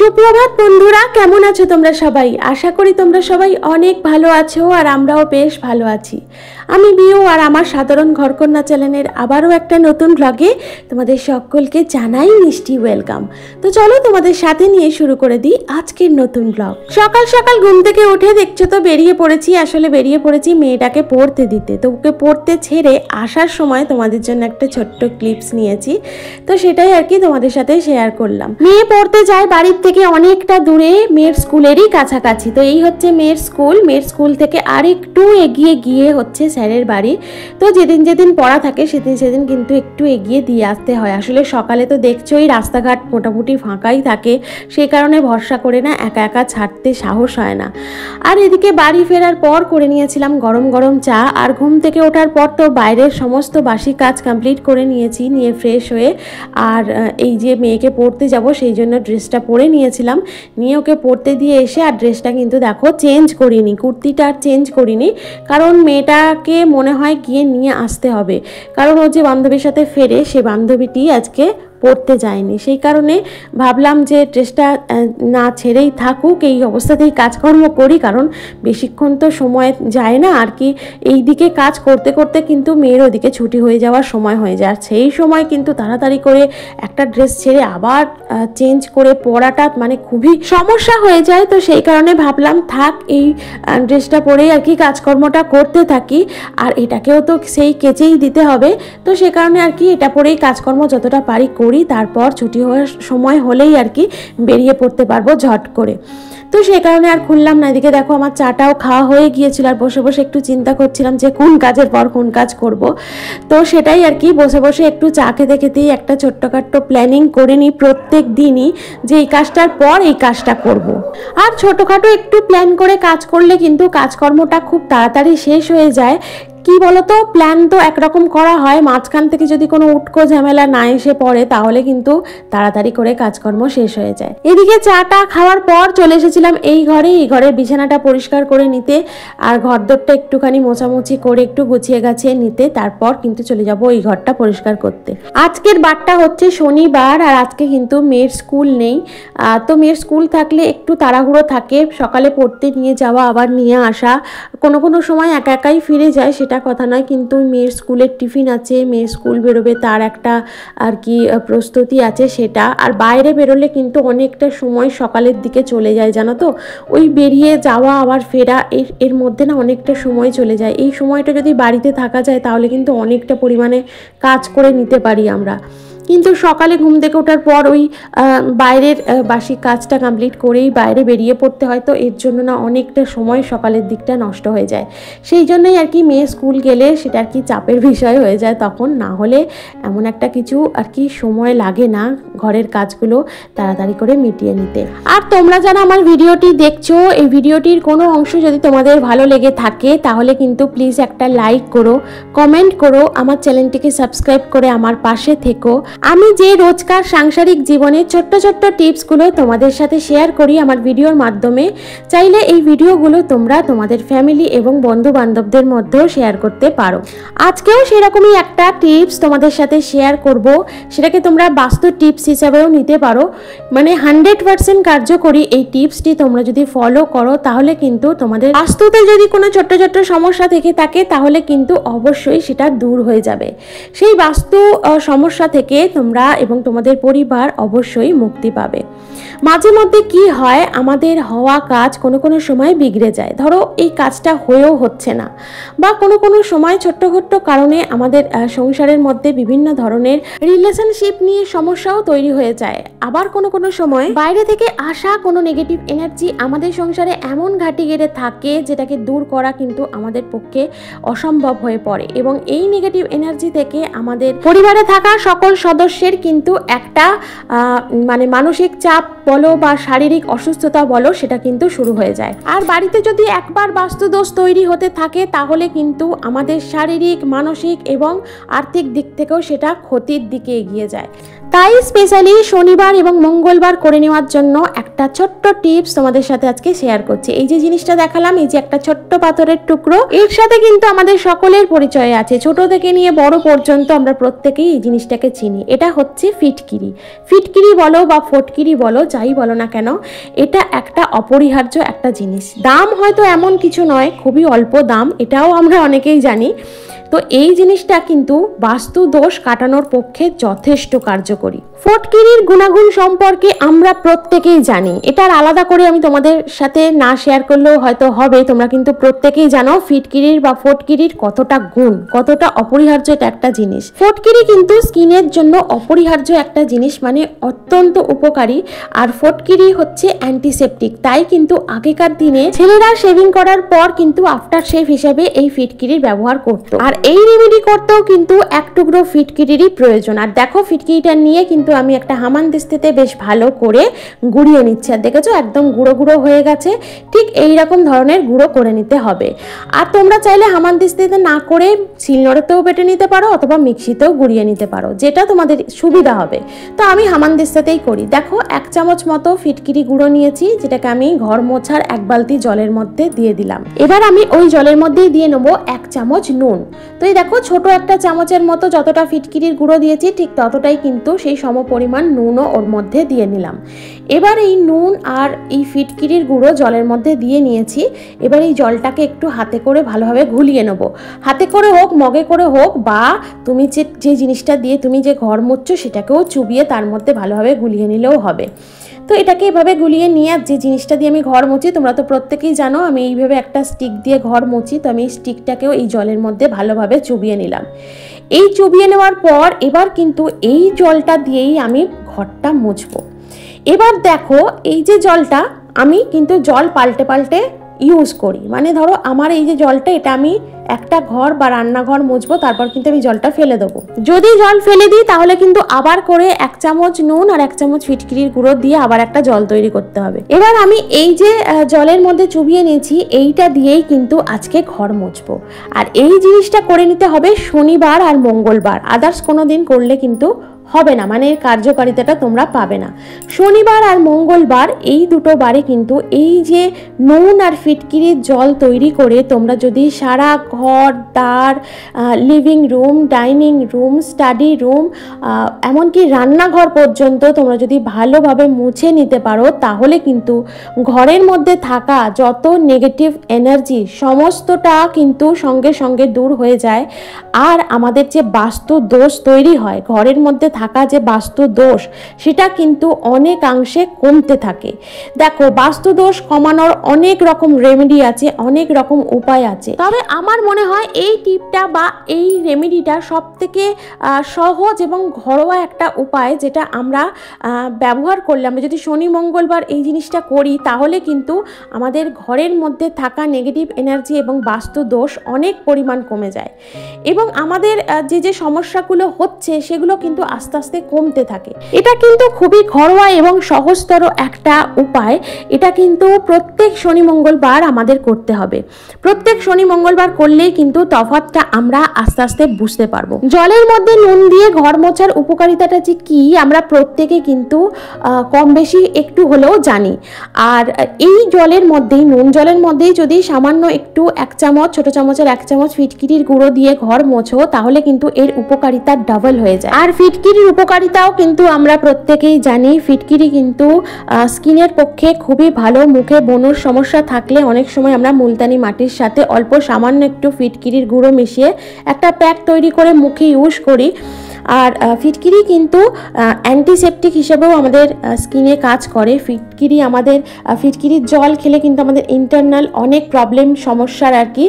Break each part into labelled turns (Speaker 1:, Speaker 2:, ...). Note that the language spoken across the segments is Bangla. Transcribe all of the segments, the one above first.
Speaker 1: সুপ্রভাত বন্ধুরা, কেমন আছো তোমরা সবাই? আশা করি তোমরা সবাই অনেক ভালো আছো আর আমরাও বেশ ভালো আছি। আমি বিউ আর আমার সাধারণ ঘরকন্যা চ্যানেলের আবারও একটা নতুন ব্লগে তোমাদের সকলকে জানাই মিষ্টি ওয়েলকাম। তো চলো তোমাদের সাথে নিয়ে শুরু করে দিই আজকের নতুন ব্লগ। সকাল সকাল ঘুম থেকে উঠে দেখছো তো বেরিয়ে পড়েছি মেয়েটাকে পড়তে দিতে। তো ওকে পড়তে ছেড়ে আসার সময় তোমাদের জন্য একটা ছোট্ট ক্লিপস নিয়েছি, তো সেটাই আর কি তোমাদের সাথে শেয়ার করলাম। মেয়ে পড়তে যায় বাড়ির থেকে অনেকটা দূরে, মেয়ের স্কুলেরই কাছাকাছি। তো এই হচ্ছে মেয়ের স্কুল থেকে আর একটু এগিয়ে গিয়ে হচ্ছে স্যারের বাড়ি। তো যেদিন পড়া থাকে সেদিন কিন্তু একটু এগিয়ে দিয়ে আসতে হয়। আসলে সকালে তো দেখছোই রাস্তাঘাট মোটামুটি ফাঁকাই থাকে, সেই কারণে ভরসা করে না একা একা ছাড়তে সাহস হয় না। আর এদিকে বাড়ি ফেরার পর করে নিয়েছিলাম গরম গরম চা, আর ঘুম থেকে ওঠার পর তো বাইরের সমস্ত বাসি কাজ কমপ্লিট করে নিয়ে ফ্রেশ হয়ে আর এই যে মেয়েকে পড়তে যাব সেই জন্য ড্রেসটা পরে নিয়েছিলাম। নিয়ে ওকে পড়তে দিয়ে এসে আর ড্রেসটা কিন্তু দেখো চেঞ্জ করিনি, কুর্তিটা আর চেঞ্জ করিনি, কারণ মেয়েটাকে মনে হয় গিয়ে নিয়ে আসতে হবে, কারণ ও যে বান্ধবীর সাথে ফেরে সে বান্ধবীটি আজকে পড়তে যায়নি। সেই কারণে ভাবলাম যে ড্রেসটা না ছেড়েই থাকুক, এই অবস্থাতেই কাজকর্ম করি, কারণ বেশিক্ষণ তো সময় যায় না আর কি। এই দিকে কাজ করতে করতে কিন্তু মেয়ের ওদিকে ছুটি হয়ে যাওয়ার সময় হয়ে যায়, আর সেই সময় কিন্তু তাড়াতাড়ি করে একটা ড্রেস ছেড়ে আবার চেঞ্জ করে পরাটা মানে খুবই সমস্যা হয়ে যায়। তো সেই কারণে ভাবলাম থাক, এই ড্রেসটা পরেই আর কি কাজকর্মটা করতে থাকি, আর এটাকেও তো সেই কেচেই দিতে হবে। তো সে কারণে আর কি এটা পরেই কাজকর্ম যতটা পারি করি, তারপর ছুটি হওয়ার সময় হলেই আর কি বেরিয়ে পড়তে পারবো ঝট করে। তো সেই কারণে আর খুললাম না। এদিকে দেখো আমার চাটাও খাওয়া হয়ে গিয়েছিল, আর বসে বসে একটু চিন্তা করছিলাম যে কোন কাজের পর কোন কাজ করব। তো সেটাই আর কি বসে বসে একটু চা খেতে খেতেই একটা ছোট্টখাট্ট প্ল্যানিং করে নিই প্রত্যেক দিনই, যে এই কাজটার পর এই কাজটা করব। আর ছোটোখাটো একটু প্ল্যান করে কাজ করলে কিন্তু কাজকর্মটা খুব তাড়াতাড়ি শেষ হয়ে যায়। কি বলতো, প্ল্যান তো একরকম করা হয়, মাঝখান থেকে যদি কোনো উটকো ঝামেলা না এসে পড়ে তাহলে কিন্তু তাড়াতাড়ি করে কাজকর্ম শেষ হয়ে যায়। এদিকে চাটা খাওয়ার পর চলে এসেছিলাম এই ঘরের বিছানাটা পরিষ্কার করে নিতে, আর ঘরদোরটা একটুখানি মোছামুছি করে একটু গুছিয়ে গাছিয়ে নিতে, তারপর কিন্তু চলে যাব এই ঘরটা পরিষ্কার করতে। আজকের বারটা হচ্ছে শনিবার, আর আজকে কিন্তু মেয়ের স্কুল নেই। তো মেয়ের স্কুল থাকলে একটু তাড়াহুড়ো থাকে, সকালে পড়তে নিয়ে যাওয়া আবার নিয়ে আসা, কোনো সময় একা একাই ফিরে যায় সেটা কথা নয়, কিন্তু মেয়ের স্কুলের টিফিন আছে, মেয়ের স্কুল বেরোবে তার একটা আর কি প্রস্তুতি আছে সেটা। আর বাইরে বেরোলে কিন্তু অনেকটা সময় সকালের দিকে চলে যায় জানো তো, ওই বেরিয়ে যাওয়া আবার ফেরা এর মধ্যে না অনেকটা সময় চলে যায়। এই সময়টা যদি বাড়িতে থাকা যায় তাহলে কিন্তু অনেকটা পরিমাণে কাজ করে নিতে পারি আমরা, কিন্তু সকালে ঘুম থেকে ওঠার পর ওই বাইরের বাসি কাজটা কমপ্লিট করেই বাইরে বেরিয়ে পড়তে হয়। তো এর জন্য না অনেকটা সময় সকালের দিকটা নষ্ট হয়ে যায়। সেই জন্যই আর কি মেয়ে স্কুল গেলে সেটা আর কি চাপের বিষয় হয়ে যায় তখন, না হলে এমন একটা কিছু আর কি সময় লাগে না ঘরের কাজগুলো তাড়াতাড়ি করে মিটিয়ে নিতে। আর তোমরা যারা আমার ভিডিওটি দেখছো, এই ভিডিওটির কোনো অংশ যদি তোমাদের ভালো লেগে থাকে তাহলে কিন্তু প্লিজ একটা লাইক করো, কমেন্ট করো, আমার চ্যানেলটিকে সাবস্ক্রাইব করে আমার পাশে থেকো। আমি যে রোজকার সাংসারিক জীবনের ছোট্ট টিপসগুলো তোমাদের সাথে শেয়ার করি আমার ভিডিওর মাধ্যমে, চাইলে এই ভিডিওগুলো তোমরা তোমাদের ফ্যামিলি এবং বন্ধু বান্ধবদের মধ্যেও শেয়ার করতে পারো। আজকেও সেরকমই একটা টিপস তোমাদের সাথে শেয়ার করব, সেটাকে তোমরা বাস্তু টিপস হিসাবেও নিতে পারো। মানে 100% কার্যকরী এই টিপসটি তোমরা যদি ফলো করো তাহলে কিন্তু তোমাদের বাস্তুতে যদি কোনো ছোট্ট সমস্যা থেকে থাকে তাহলে কিন্তু অবশ্যই সেটা দূর হয়ে যাবে। সেই বাস্তু সমস্যা থেকে তোমরা এবং তোমাদের পরিবার অবশ্যই মুক্তি পাবে। মাঝে মধ্যে কি হয়, আমাদের হওয়া কাজ কোনো সময় বিগড়ে যায়। ধরো এই কাজটা হয়েও হচ্ছে না, বা কোনো সময় ছোট্ট কারণে আমাদের সংসারের মধ্যে বিভিন্ন ধরনের রিলেশনশিপ নিয়ে সমস্যাও তৈরি হয়ে যায়। আবার কোনো সময় বাইরে থেকে আসা কোনো নেগেটিভ এনার্জি আমাদের সংসারে এমন ঘাঁটি গেড়ে থাকে যেটাকে দূর করা কিন্তু আমাদের পক্ষে অসম্ভব হয়ে পড়ে, এবং এই নেগেটিভ এনার্জি থেকে আমাদের পরিবারে থাকা সকল সদস্যের কিন্তু একটা মানে মানসিক চাপ বলো বা শারীরিক অসুস্থতা বলো সেটা কিন্তু শুরু হয়ে যায়। আর বাড়িতে যদি একবার বাস্তুদোষ তৈরি হতে থাকে তাহলে কিন্তু আমাদের শারীরিক, মানসিক এবং আর্থিক দিক থেকেও সেটা ক্ষতির দিকে এগিয়ে যায়। তাই স্পেশালি শনিবার এবং মঙ্গলবার করে নেওয়ার জন্য একটা ছোট্ট টিপস তোমাদের সাথে আজকে শেয়ার করছি। এই যে জিনিসটা দেখালাম, এই যে একটা ছোট্ট পাথরের টুকরো, এর সাথে কিন্তু আমাদের সকলের পরিচয় আছে, ছোট থেকে নিয়ে বড় পর্যন্ত আমরা প্রত্যেকেই এই জিনিসটাকে চিনি। এটা হচ্ছে ফিটকিরি। ফিটকিরি বলো বা ফটকিরি বলো, যাই বলো না কেন, এটা একটা অপরিহার্য একটা জিনিস। দাম হয়তো এমন কিছু নয়, খুবই অল্প দাম, এটাও আমরা অনেকেই জানি। তো এই জিনিসটা কিন্তু বাস্তু দোষ কাটানোর পক্ষে যথেষ্ট কার্যকরী। ফটকিরির গুণাগুণ সম্পর্কে আমরা প্রত্যেকেই জানি, এটার আলাদা করে আমি তোমাদের সাথে না শেয়ার করলেও হয়তো হবে। তোমরা কিন্তু প্রত্যেকেই জানো ফিটকিরির বা ফটকিরির কতটা গুণ, কতটা অপরিহার্য এটা একটা জিনিস। ফটকিরি কিন্তু স্কিনের জন্য অপরিহার্য একটা জিনিস, মানে অত্যন্ত উপকারী। আর ফটকিরি হচ্ছে অ্যান্টিসেপটিক, তাই কিন্তু আগেকার দিনে ছেলেরা শেভিং করার পর কিন্তু আফটার শেভ হিসেবে এই ফিটকিরির ব্যবহার করতো। আর এই রেমেডি করতেও কিন্তু এক টুকরো ফিটকিরিরই প্রয়োজন। আর দেখো ফিটকিরিটা নিয়ে কিন্তু আমি একটা হামানদিস্তাতে বেশ ভালো করে গুঁড়িয়ে নিচ্ছি। আর দেখেছো একদম গুঁড়ো গুঁড়ো হয়ে গেছে। ঠিক এই রকম ধরনের গুঁড়ো করে নিতে হবে। আর তোমরা চাইলে হামানদিস্তাতে না করে শিলনোড়াতেও বেটে নিতে পারো অথবা মিক্সিতেও গুঁড়িয়ে নিতে পারো, যেটা তোমাদের সুবিধা হবে। তো আমি হামানদিস্তাতেই করি। দেখো 1 চামচ মতো ফিটকিরি গুঁড়ো নিয়েছি, যেটাকে আমি ঘর মোছার 1 বালতি জলের মধ্যে দিয়ে দিলাম। এবার আমি ওই জলের মধ্যেই দিয়ে নেবো 1 চামচ নুন। তো এই দেখো ছোট একটা চামচের মতো যতটা ফিটকিরির গুঁড়ো দিয়েছি ঠিক ততটাই কিন্তু সেই সম পরিমাণ নুনও ওর মধ্যে দিয়ে নিলাম। এবার এই নুন আর এই ফিটকিরির গুঁড়ো জলের মধ্যে দিয়ে নিয়েছি। এবার এই জলটাকে একটু হাতে করে ভালোভাবে ঘুলিয়ে নেব। হাতে করে হোক, মগে করে হোক, বা তুমি যে জিনিসটা দিয়ে তুমি যে ঘর মুছছো সেটাকেও চুবিয়ে তার মধ্যে ভালোভাবে গুলিয়ে নিলেও হবে। তো এটাকে এভাবে গুলিয়ে নিয়ে যে জিনিসটা দিয়ে আমি ঘর মুছি, তোমরা তো প্রত্যেকেই জানো আমি এইভাবে একটা স্টিক দিয়ে ঘর মুছি। তো আমি এই স্টিকটাকেও এই জলের মধ্যে ভালোভাবে চুবিয়ে নিলাম। এই চুবিয়ে নেওয়ার পর এবার কিন্তু এই জলটা দিয়েই আমি ঘরটা মুছবো। এবার দেখো এই যে জলটা, আমি কিন্তু জল পাল্টে পাল্টে ইউজ করি। মানে ধরো আমার এই যে জলটা, এটা আমি একটা ঘর বা রান্নাঘর মুছবো, তারপর কিন্তু আমি জলটা ফেলে দেবো। যদি জল ফেলে দিই তাহলে কিন্তু আবার করে 1 চামচ নুন আর 1 চামচ ফিটকিরির গুঁড়ো দিয়ে আবার একটা জল তৈরি করতে হবে। এবার আমি এই যে জলের মধ্যে চুবিয়ে নিয়েছি, এইটা দিয়েই কিন্তু আজকে ঘর মুছবো। আর এই জিনিসটা করে নিতে হবে শনিবার আর মঙ্গলবার, আদার্স কোনো দিন করলে কিন্তু হবে না, মানে এর কার্যকারিতাটা তোমরা পাবে না। শনিবার আর মঙ্গলবার এই দুটো বারে কিন্তু এই যে নুন আর ফিটকিরির জল তৈরি করে তোমরা যদি সারা ঘর, দ্বার, living room, dining room, study room, এমনকি রান্নাঘর পর্যন্ত তোমরা যদি ভালোভাবে মুছে নিতে পারো, তাহলে কিন্তু ঘরের মধ্যে থাকা যত নেগেটিভ এনার্জি সমস্তটা কিন্তু সঙ্গে সঙ্গে দূর হয়ে যায়। আর আমাদের যে বাস্তু দোষ তৈরি হয়, ঘরের মধ্যে থাকা যে বাস্তু দোষ, সেটা কিন্তু অনেকাংশে কমতে থাকে। দেখো বাস্তু দোষ কমানোর অনেক রকম রেমেডি আছে, অনেক রকম উপায় আছে। তবে আমার মনে হয় এই টিপটা বা এই রেমেডিটা সব থেকে সহজ এবং ঘরোয়া একটা উপায়, যেটা আমরা ব্যবহার করলে, আমরা যদি শনি মঙ্গলবার এই জিনিসটা করি, তাহলে কিন্তু আমাদের ঘরের মধ্যে থাকা নেগেটিভ এনার্জি এবং বাস্তু দোষ অনেক পরিমাণ কমে যায়। এবং আমাদের যে সমস্যাগুলো হচ্ছে সেগুলো কিন্তু আস্তে আস্তে কমতে থাকে। এটা কিন্তু খুবই ঘরোয়া এবং সহজতর একটা উপায়। এটা কিন্তু প্রত্যেক শনি মঙ্গলবার আমাদের করতে হবে। প্রত্যেক শনি মঙ্গলবার করলেই কিন্তু তফাৎটা আমরা আস্তে আস্তে বুঝতে পারবো। জলের মধ্যে নুন দিয়ে ঘর মোছার উপকারিতাটা যে কি আমরা প্রত্যেকে কিন্তু কম বেশি একটু হলেও জানি। আর এই জলের মধ্যেই, নুন জলের মধ্যেই যদি সামান্য একটু 1 চামচ, ছোট চামচের 1 চামচ ফিটকিরির গুঁড়ো দিয়ে ঘর মোছো, তাহলে কিন্তু এর উপকারিতা ডাবল হয়ে যায়। আর ফিটকিরির উপকারিতাও কিন্তু আমরা প্রত্যেকেই জানি। ফিটকিরি কিন্তু স্কিনের পক্ষে খুবই ভালো। মুখে ব্রণর সমস্যা থাকলে অনেক সময় আমরা মুলতানি মাটির সাথে অল্প সামান্য একটু ফিটকিরির গুঁড়ো মিশিয়ে একটা প্যাক তৈরি করে মুখে ইউজ করি। আর ফিটকিরি কিন্তু অ্যান্টিসেপটিক হিসেবেও আমাদের স্কিনে কাজ করে। ফিটকিরির জল খেলে কিন্তু আমাদের ইন্টারনাল অনেক প্রবলেম, সমস্যার আর কি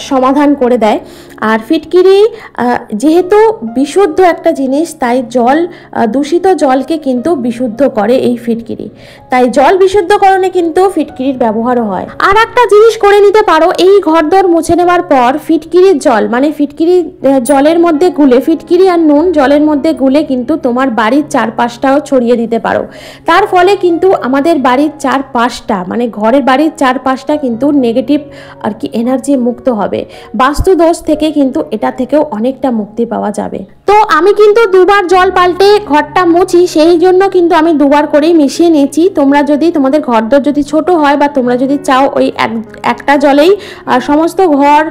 Speaker 1: সমাধান করে দেয়। আর ফিটকিরি যেহেতু বিশুদ্ধ একটা জিনিস, তাই দূষিত জলকে কিন্তু বিশুদ্ধ করে এই ফিটকিরি। তাই জল বিশুদ্ধকরণে কিন্তু ফিটকিরির ব্যবহারও হয়। আর একটা জিনিস করে নিতে পারো, এই ঘরদোর মুছে নেওয়ার পর ফিটকিরির জল, মানে ফিটকিরি জলের মধ্যে গুলে ফিটকিরি আর নুন জলের মধ্যে গুলে কিন্তু তোমার বাড়ির চারপাশটাও ছড়িয়ে দিতে পারো। তার ফলে কিন্তু আমাদের বাড়ির চারপাশটা মানে ঘরের বাড়ির চারপাশটা কিন্তু নেগেটিভ আর কি এনার্জি মুক্ত হবে। বাস্তু দোষ থেকে কিন্তু এটা থেকেও অনেকটা মুক্তি পাওয়া যাবে। তো আমি কিন্তু দুবার জল পাল্টে ঘরটা মুছি, সেই জন্য কিন্তু আমি দুবার করেই মিশিয়ে নিয়েছি। তোমরা যদি তোমাদের ঘরদোর যদি ছোট হয় বা তোমরা যদি চাও ওই একটা জলেই সমস্ত ঘর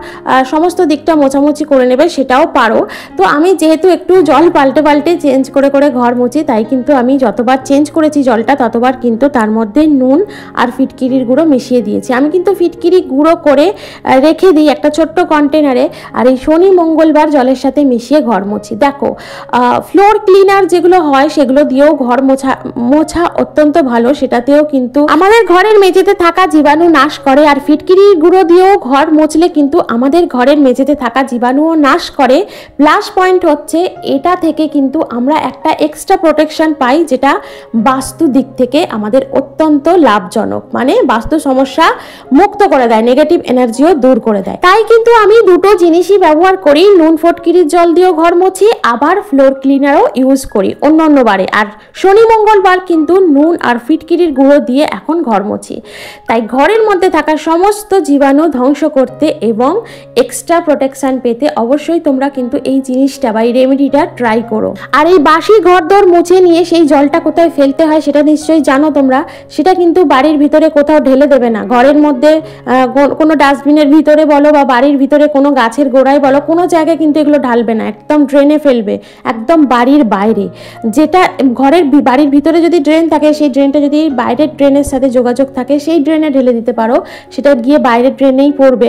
Speaker 1: সমস্ত দিকটা মোছামুছি করে নেবে সেটাও পারো। তো আমি যেহেতু একটু জল পাল্টে পাল্টে চেঞ্জ করে করে ঘর মুছি, তাই কিন্তু আমি যতবার চেঞ্জ করেছি জলটা ততবার কিন্তু তার মধ্যে নুন আর ফিটকিরির গুঁড়ো মিশিয়ে দিয়েছি। আমি কিন্তু ফিটকিরি গুঁড়ো করে রেখে দিই একটা ছোট্ট কন্টেনারে, আর এই শনি মঙ্গলবার জলের সাথে মিশিয়ে ঘর মুছি। দেখো ফ্লোর ক্লিনার যেগুলো হয় সেগুলো দিয়েও ঘর মোছা অত্যন্ত ভালো, সেটাতেও কিন্তু আমাদের ঘরের মেঝেতে থাকা জীবাণু নাশ করে। আর ফিটকিরি গুঁড়ো দিয়েও ঘর মুছলে কিন্তু আমাদের ঘরের মেঝেতে থাকা জীবাণুও নাশ করে। প্লাস পয়েন্ট হচ্ছে এটা থেকে কিন্তু আমরা একটা এক্সট্রা প্রোটেকশন পাই, যেটা বাস্তু দিক থেকে আমাদের অত্যন্ত লাভজনক, মানে বাস্তু সমস্যা মুক্ত করে দেয়, নেগেটিভ এনার্জিও দূর করে দেয়। তাই কিন্তু আমি দুটো জিনিসই ব্যবহার করি, নুন ফটকিরির জল দিয়েও ঘর মুছি, আবার ফ্লোর ক্লিনারও ইউজ করি অন্য বারে। আর শনি মঙ্গলবার কিন্তু নুন আর ফিটকিরির গুঁড়ো দিয়ে এখন ঘর মুছি। তাই ঘরের মধ্যে থাকা সমস্ত জীবাণু ধ্বংস করতে এবং এক্সট্রা প্রোটেকশন পেতে অবশ্যই তোমরা কিন্তু এই জিনিসটা বা এই রেমেডিটা ট্রাই করো। আর এই বাসি ঘরদোর মুছে নিয়ে সেই জলটা কোথায় ফেলতে হয় সেটা নিশ্চয়ই জানো তোমরা। সেটা কিন্তু বাড়ির ভিতরে কোথাও ঢেলে দেবে না, ঘরের মধ্যে কোনো ডাস্টবিনের ভিতরে বলো বা বাড়ির ভিতরে কোনো গাছের গোড়ায় বলো, কোনো জায়গায় কিন্তু এগুলো ঢালবে না, একদম ড্রেনে ফেলবে, একদম বাড়ির বাইরে। যেটা বাড়ির ভিতরে যদি ড্রেন থাকে সেই ড্রেনটা যদি বাইরের ড্রেনের সাথে যোগাযোগ থাকে সেই ড্রেনে ঢেলে দিতে পারো, সেটা গিয়ে বাইরের ড্রেনেই পড়বে।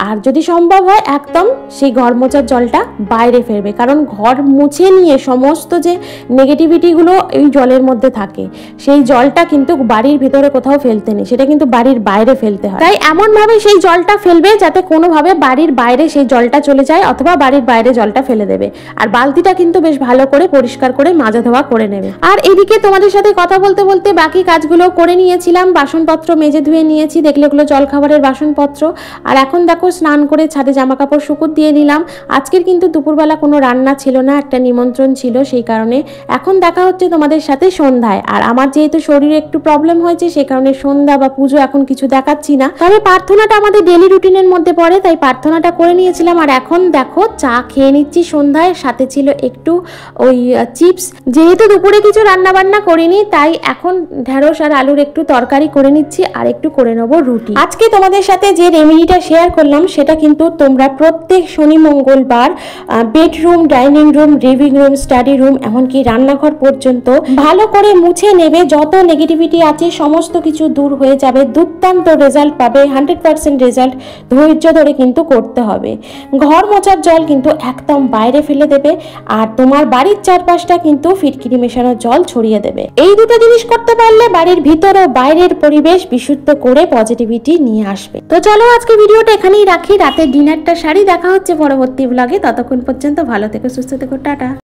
Speaker 1: আর যদি সম্ভব হয় একদম সেই ঘর মোছার জলটা বাইরে ফেলবে, কারণ ঘর মুছে নিয়ে সমস্ত যে নেগেটিভিটিগুলো এই জলের মধ্যে থাকে সেই জলটা কিন্তু বাড়ির ভিতরে কোথাও ফেলতে নেই, সেটা কিন্তু বাড়ির বাইরে ফেলতে হয়। তাই এমনভাবে সেই জলটা ফেলবে যাতে কোনোভাবে বাড়ির বাইরে সেই জলটা চলে যায়, অথবা বাড়ির বাইরে জলটা ফেলে দেবে। আর বালতিটা কিন্তু বেশ ভালো করে পরিষ্কার করে মাজা ধোয়া করে নেবে। আর এদিকে তোমাদের সাথে কথা বলতে বলতে বাকি কাজগুলো করে নিয়েছিলাম, বাসনপত্র মেজে ধুয়ে নিয়েছি, দেখলে এগুলো জল খাবারের বাসনপত্র। আর এখন দেখো স্নান করে ছাদে জামা কাপড় শুকুত দিয়ে নিলাম। আজকের কিন্তু দুপুরবেলা কোনো রান্না ছিল না, একটা নিমন্ত্রণ ছিল, সেই কারণে এখন দেখা হচ্ছে তোমাদের সাথে সন্ধ্যায়। আর আমার যেহেতু শরীরে একটু প্রবলেম হয়েছে সেই কারণে সন্ধ্যা বা পুজো এখন কিছু দেখাচ্ছি না, তবে প্রার্থনাটা আমাদের ডেলি রুটিনের মধ্যে পড়ে, তাই প্রার্থনাটা করে নিয়েছিলাম। আর এখন দেখো চা খেয়ে নিচ্ছি সন্ধ্যায়, সাথে ছিল একটু ওই চিপস। যেহেতু দুপুরে কিছু রান্না বান্না করিনি তাই এখন ঢেঁড়স আর আলুর একটু তরকারি করে নিচ্ছি আর একটু করে নেবো রুটি। আজকে তোমাদের সাথে যে রেমেডিটা শেয়ার করলাম সেটা কিন্তু তোমরা প্রত্যেক শনি মঙ্গলবার bedroom, dining room, living room, study room, এমনকি রান্নাঘর পর্যন্ত ভালো করে মুছে নেবে। যত নেগেটিভিটি আছে সমস্ত কিছু দূর হয়ে যাবে, দুর্দান্ত রেজাল্ট পাবে, 100% রেজাল্ট ধৈর্য ধরে কিন্তু করতে হবে। ঘর মোছার জল কিন্তু একদম বাইরে ফেলে দেবে, আর তোমার বাড়ির চারপাশটা কিন্তু ফিটকিরি মেশানো জল ছড়িয়ে দেবে। এই দুটো জিনিস করতে পারলে বাড়ির ভিতর ও বাইরের পরিবেশ বিশুদ্ধ করে পজিটিভিটি নিয়ে আসবে। তো চলো আজকে ভিডিওটা এখানেই রাখি, রাতের ডিনারটা সারি। দেখা হচ্ছে পরবর্তী ব্লগে, ততক্ষণ পর্যন্ত ভালো থেকো, সুস্থ থেকো, টাটা।